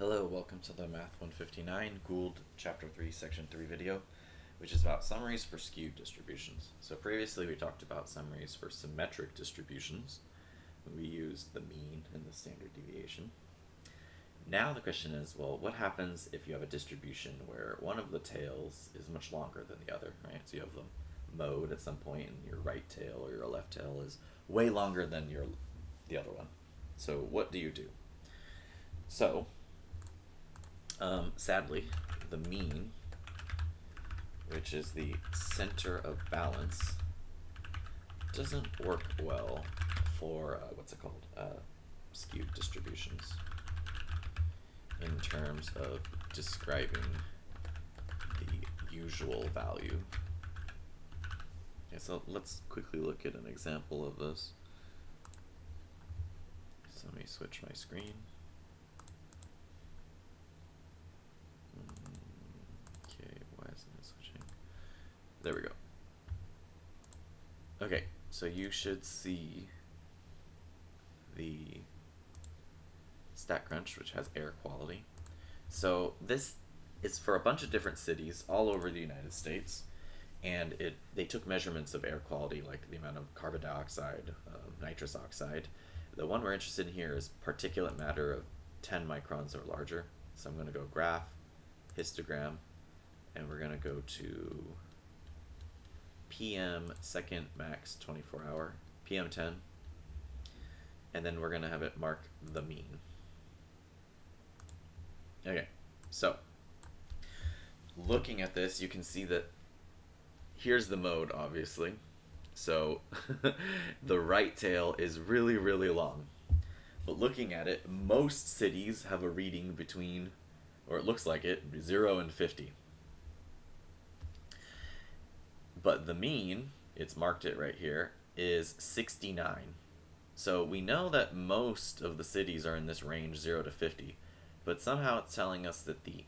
Hello, welcome to the Math 159 Gould Chapter 3 Section 3 video, which is about summaries for skewed distributions. So previously we talked about summaries for symmetric distributions. We used the mean and the standard deviation. Now the question is, well, what happens if you have a distribution where one of the tails is much longer than the other, right? So you have the mode at some point and your right tail or your left tail is way longer than the other one. So what do you do? So sadly, the mean, which is the center of balance, doesn't work well for skewed distributions in terms of describing the usual value. Okay, so let's quickly look at an example of this. So let me switch my screen. There we go. Okay, so you should see the StatCrunch, which has air quality. So this is for a bunch of different cities all over the United States, and they took measurements of air quality, like the amount of carbon dioxide, nitrous oxide. The one we're interested in here is particulate matter of 10 microns or larger. So I'm going to go graph, histogram, and we're going to go to PM second max 24 hour, PM 10, and then we're going to have it mark the mean. Okay, so looking at this, you can see that here's the mode, obviously. So the right tail is really, really long. But looking at it, most cities have a reading between, or it looks like it, 0 and 50. But the mean, it's marked it right here, is 69. So we know that most of the cities are in this range 0 to 50, but somehow it's telling us that the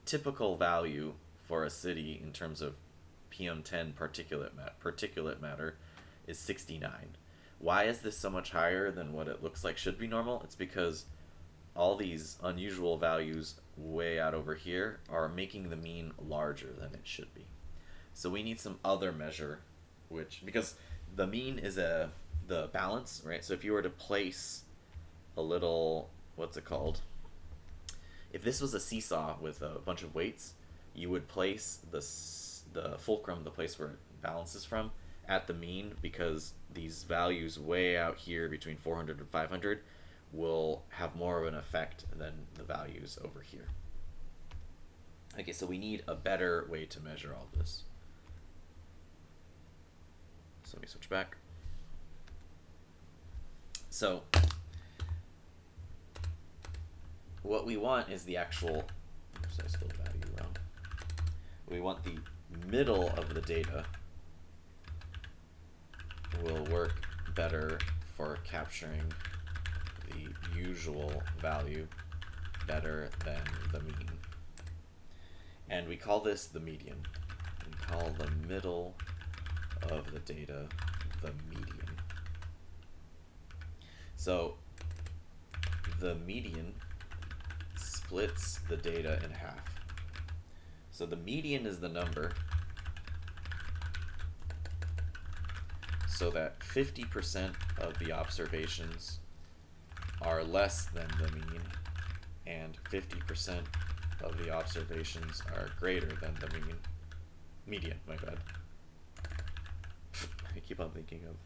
typical value for a city in terms of PM10 particulate matter is 69. Why is this so much higher than what it looks like should be normal? It's because all these unusual values way out over here are making the mean larger than it should be. So we need some other measure, because the mean is the balance, right? So if you were to place a little, if this was a seesaw with a bunch of weights, you would place the fulcrum, the place where it balances from, at the mean, because these values way out here between 400 and 500 will have more of an effect than the values over here. Okay, so we need a better way to measure all this. So let me switch back. So what we want is the actual, oops, I spelled value wrong. We want the middle of the data will work better for capturing the usual value better than the mean. And we call this the median. We call the middle of the data the median. So the median splits the data in half. So the median is the number so that 50% of the observations are less than the mean and 50% of the observations are greater than the median, my bad. I keep on thinking of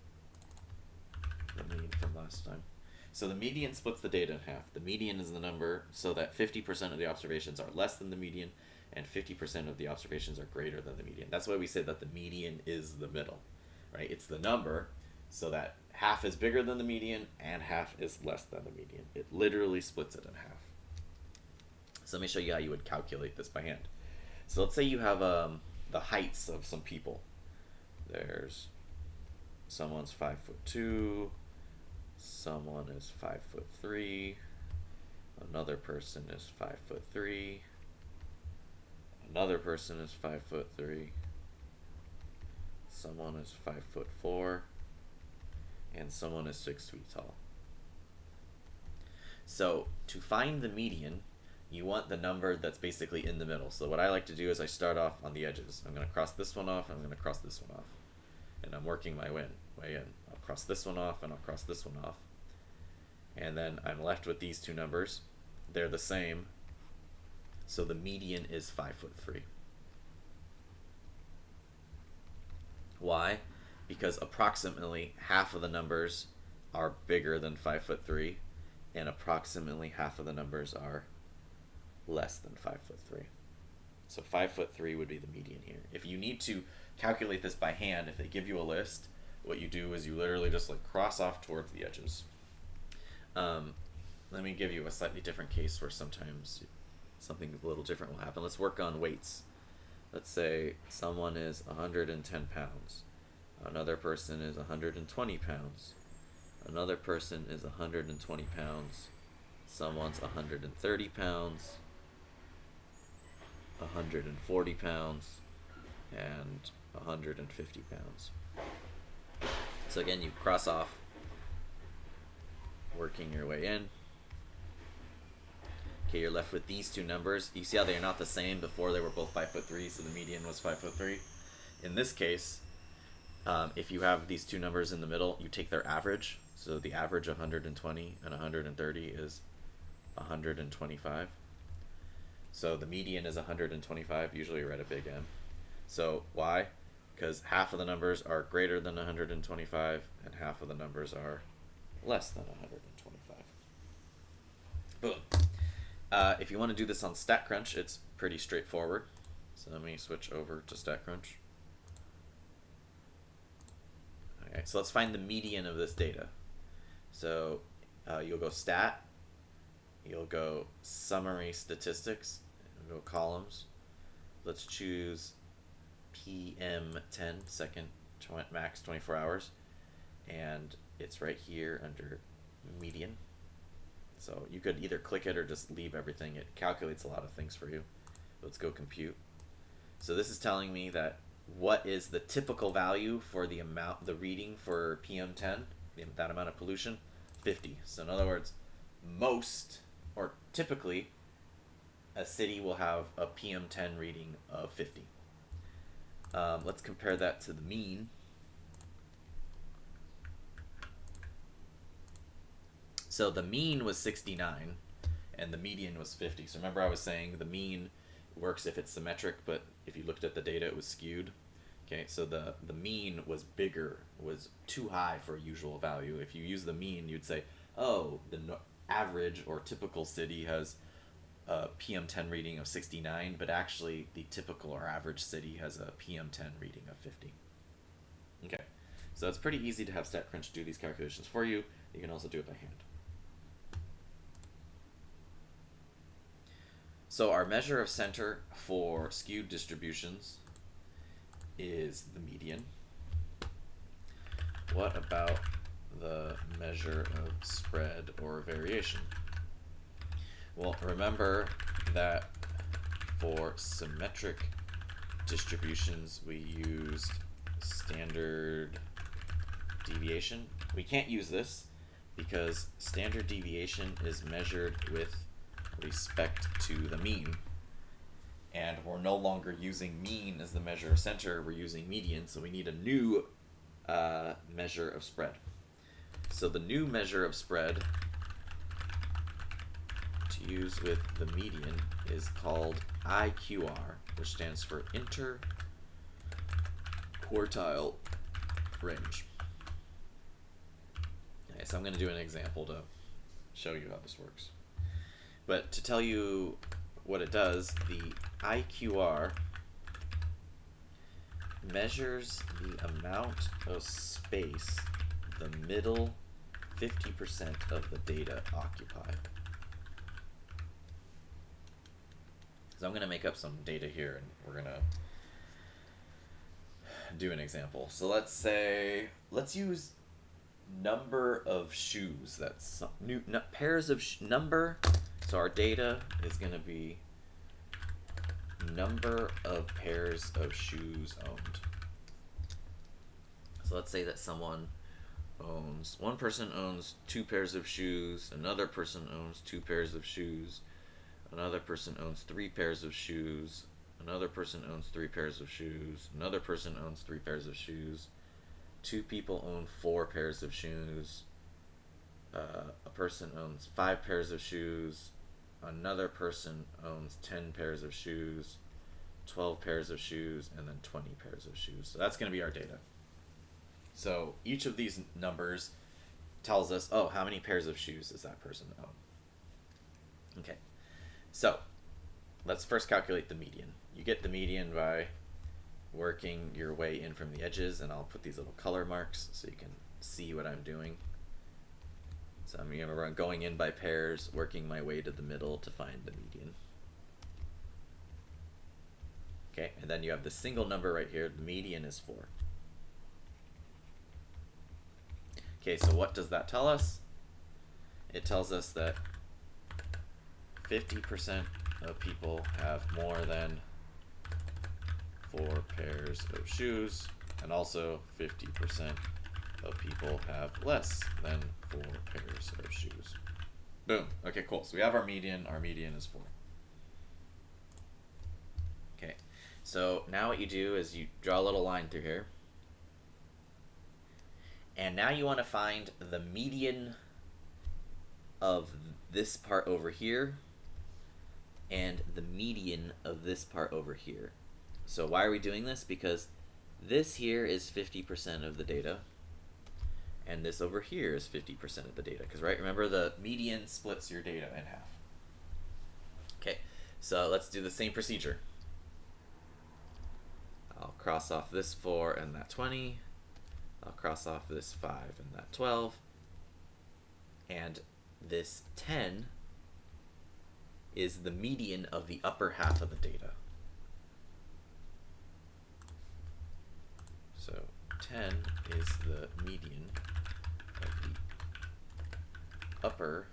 the mean from last time. So the median splits the data in half. The median is the number so that 50% of the observations are less than the median and 50% of the observations are greater than the median. That's why we say that the median is the middle, right? It's the number so that half is bigger than the median and half is less than the median. It literally splits it in half. So let me show you how you would calculate this by hand. So let's say you have the heights of some people. There's someone's 5'2", someone is 5'3", another person is 5'3", another person is 5'3", someone is 5'4", and someone is 6 feet tall. So to find the median, you want the number that's basically in the middle. So what I like to do is I start off on the edges. I'm going to cross this one off, I'm going to cross this one off. And I'm working my way in. I'll cross this one off, and I'll cross this one off. And then I'm left with these two numbers. They're the same. So the median is 5'3". Why? Because approximately half of the numbers are bigger than 5'3", and approximately half of the numbers are less than 5'3". So 5'3" would be the median here. If you need to calculate this by hand, if they give you a list, what you do is you literally just like cross off towards the edges. Let me give you a slightly different case where sometimes something a little different will happen. Let's work on weights. Let's say someone is 110 pounds. Another person is 120 pounds. Another person is 120 pounds. Someone's 130 pounds. 140 pounds. And 150 pounds. So again, you cross off, working your way in. Okay, you're left with these two numbers. You see how they're not the same? Before they were both 5'3", so the median was 5'3". In this case, if you have these two numbers in the middle, you take their average. So the average of 120 and 130 is 125. So the median is 125. Usually you write a big M. So why? Because half of the numbers are greater than 125 and half of the numbers are less than 125. Boom. If you want to do this on StatCrunch, it's pretty straightforward. So let me switch over to StatCrunch. Okay, so let's find the median of this data. So you'll go Stat, you'll go Summary Statistics, and go Columns. Let's choose PM10, second max 24 hours, and it's right here under median. So you could either click it or just leave everything. It calculates a lot of things for you. Let's go compute. So this is telling me that what is the typical value for the amount, the reading for PM10, that amount of pollution? 50. So in other words, most, or typically, a city will have a PM10 reading of 50. Let's compare that to the mean. So the mean was 69 and the median was 50. So remember I was saying the mean works if it's symmetric, but if you looked at the data it was skewed. Okay, so the mean was bigger, was too high for a usual value. If you use the mean, you'd say, oh, the average or typical city has a PM10 reading of 69, but actually the typical or average city has a PM10 reading of 50. Okay, so it's pretty easy to have StatCrunch do these calculations for you. You can also do it by hand. So our measure of center for skewed distributions is the median. What about the measure of spread or variation? Well, remember that for symmetric distributions we used standard deviation. We can't use this because standard deviation is measured with respect to the mean, and we're no longer using mean as the measure of center, we're using median, so we need a new measure of spread. So the new measure of spread to use with the median is called IQR, which stands for interquartile range. Okay, so I'm going to do an example to show you how this works. But to tell you what it does, the IQR measures the amount of space the middle 50% of the data occupy. So I'm going to make up some data here and we're going to do an example. So let's use number of shoes. That's new pairs of number. So our data is going to be number of pairs of shoes owned. So let's say that one person owns 2 pairs of shoes, another person owns 2 pairs of shoes, Another person owns 3 pairs of shoes. Another person owns 3 pairs of shoes. Another person owns 3 pairs of shoes. 2 people own 4 pairs of shoes. A person owns 5 pairs of shoes. Another person owns 10 pairs of shoes, 12 pairs of shoes, and then 20 pairs of shoes. So that's going to be our data. So each of these numbers tells us, oh, how many pairs of shoes does that person own? Okay, so let's first calculate the median. You get the median by working your way in from the edges, and I'll put these little color marks so you can see what I'm doing. So I'm going in by pairs, working my way to the middle to find the median. Okay, and then you have the single number right here. The median is 4. Okay, so what does that tell us? It tells us that 50% of people have more than 4 pairs of shoes, and also 50% of people have less than 4 pairs of shoes. Boom. Okay, cool. So we have our median. Our median is 4. Okay, so now what you do is you draw a little line through here. And now you want to find the median of this part over here and the median of this part over here. So why are we doing this? Because this here is 50% of the data, and this over here is 50% of the data. Because, right, remember the median splits your data in half. Okay, so let's do the same procedure. I'll cross off this 4 and that 20. I'll cross off this 5 and that 12. And this 10 is the median of the upper half of the data. So 10 is the median of the upper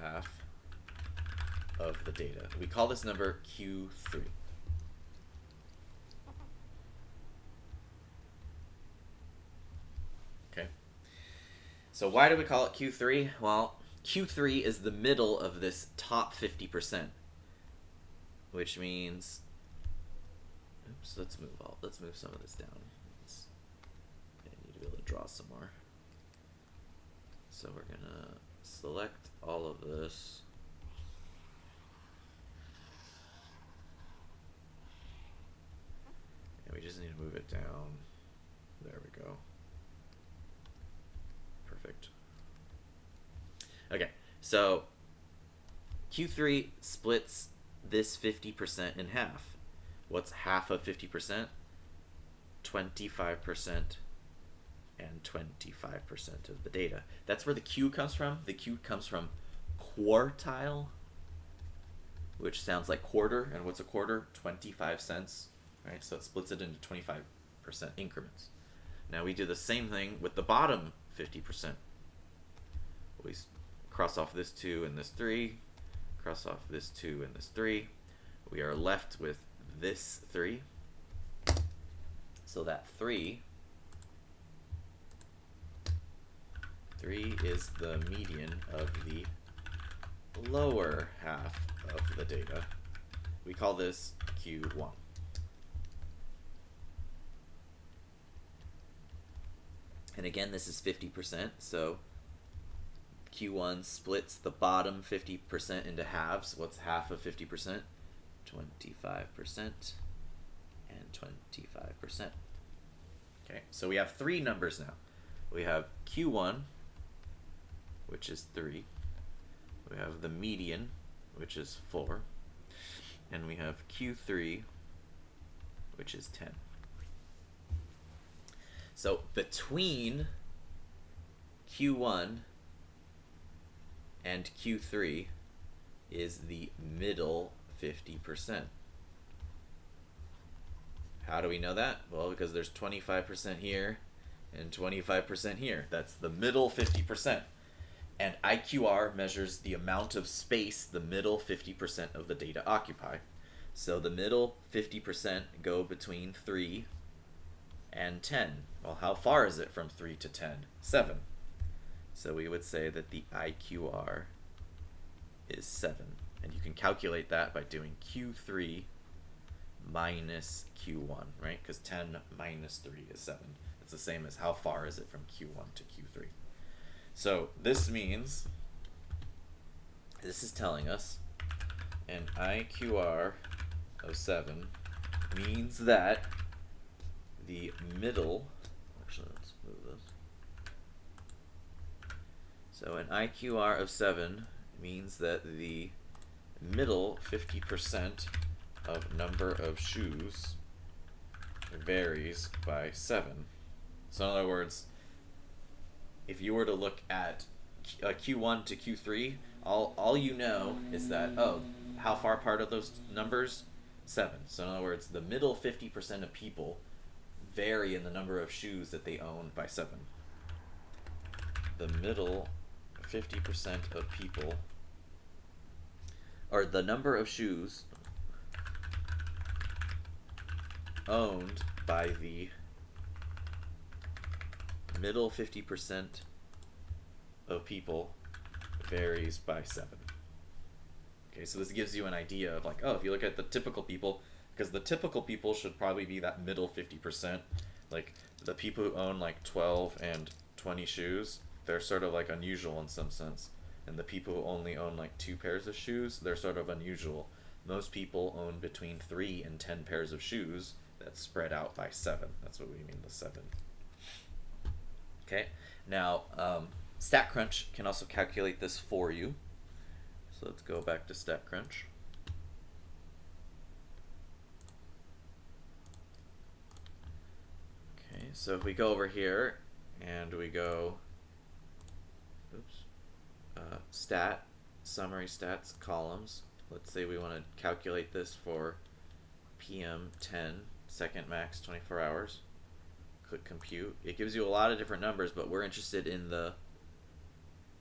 half of the data. We call this number Q3. Okay. So why do we call it Q3? Well, Q3 is the middle of this top 50%, which means, oops, let's move some of this down. I need to be able to draw some more. So we're gonna select all of this. And we just need to move it down. There we go. Perfect. Okay, so Q3 splits this 50% in half. What's half of 50%? 25% and 25% of the data. That's where the Q comes from. The Q comes from quartile, which sounds like quarter. And what's a quarter? 25 cents, right? So it splits it into 25% increments. Now we do the same thing with the bottom 50%. We cross off this 2 and this 3, cross off this 2 and this 3. We are left with this 3. So that 3 is the median of the lower half of the data. We call this Q1. And again, this is 50%, so Q1 splits the bottom 50% into halves. What's half of 50%? 25% and 25%. Okay, so we have 3 numbers now. We have Q1, which is 3. We have the median, which is 4. And we have Q3, which is 10. So between Q1 and Q3 is the middle 50%. How do we know that? Well, because there's 25% here and 25% here. That's the middle 50%. And IQR measures the amount of space the middle 50% of the data occupy. So the middle 50% go between 3 and 10. Well, how far is it from 3 to 10? 7. So we would say that the IQR is is 7. And you can calculate that by doing Q3 minus Q1, right? Because 10 minus 3 is 7. It's the same as how far is it from Q1 to Q3. So this means, this is telling us an IQR of 7 means that the middle, actually let's move this. So an IQR of 7 means that the middle 50% of number of shoes varies by 7. So in other words, if you were to look at Q1 to Q3, all you know is that, oh, how far apart are those numbers? 7. So in other words, the middle 50% of people vary in the number of shoes that they own by 7. The middle 50% of people, or the number of shoes owned by the middle 50% of people varies by 7. Okay, so this gives you an idea of like, oh, if you look at the typical people, because the typical people should probably be that middle 50%, like the people who own like 12 and 20 shoes, they're sort of like unusual in some sense. And the people who only own like 2 pairs of shoes, they're sort of unusual. Most people own between 3 and 10 pairs of shoes that's spread out by 7. That's what we mean with 7. Okay, now StatCrunch can also calculate this for you. So let's go back to StatCrunch. Okay, so if we go over here and we go, stat, summary stats, columns. Let's say we want to calculate this for PM 10, second max 24 hours. Click compute. It gives you a lot of different numbers, but we're interested in the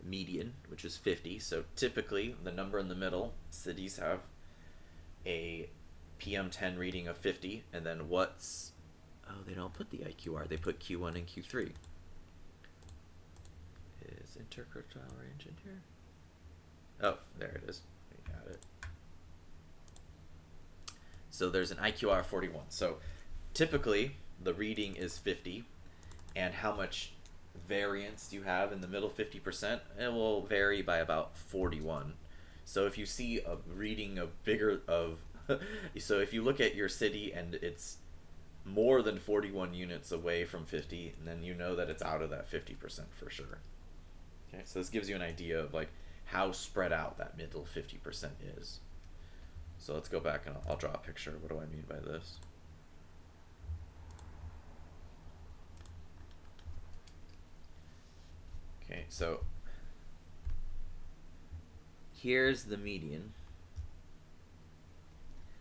median, which is 50. So typically, the number in the middle, cities have a PM10 reading of 50, and then what's, oh, they don't put the IQR, they put Q1 and Q3. Is interquartile range in here? Oh, there it is. We got it. So there's an IQR of 41. So typically, the reading is 50, and how much variance do you have in the middle 50%? It will vary by about 41. So if you see a reading of bigger of, so if you look at your city and it's more than 41 units away from 50, then you know that it's out of that 50% for sure. Okay, so this gives you an idea of like how spread out that middle 50% is. So let's go back and I'll draw a picture. What do I mean by this? Okay, so here's the median.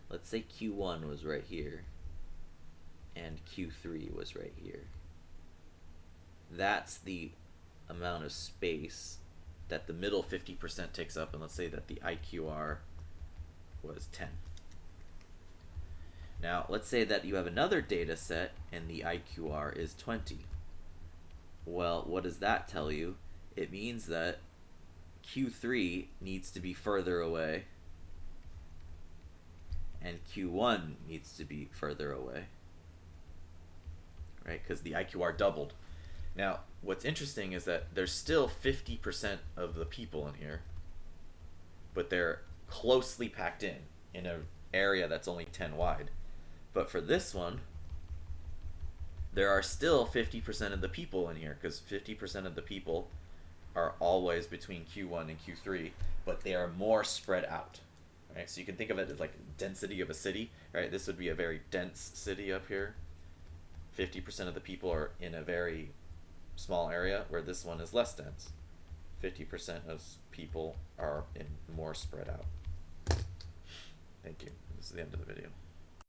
Let's say Q1 was right here and Q3 was right here. That's the amount of space that the middle 50% takes up, and let's say that the IQR was 10. Now, let's say that you have another data set and the IQR is 20. Well, what does that tell you? It means that Q3 needs to be further away and Q1 needs to be further away, right? Because the IQR doubled. Now, what's interesting is that there's still 50% of the people in here, but they're closely packed in an area that's only 10 wide. But for this one, there are still 50% of the people in here, because 50% of the people are always between Q1 and Q3, but they are more spread out. Right? So you can think of it as like density of a city. Right? This would be a very dense city up here. 50% of the people are in a very small area, where this one is less dense. 50% of people are more spread out. Thank you. This is the end of the video.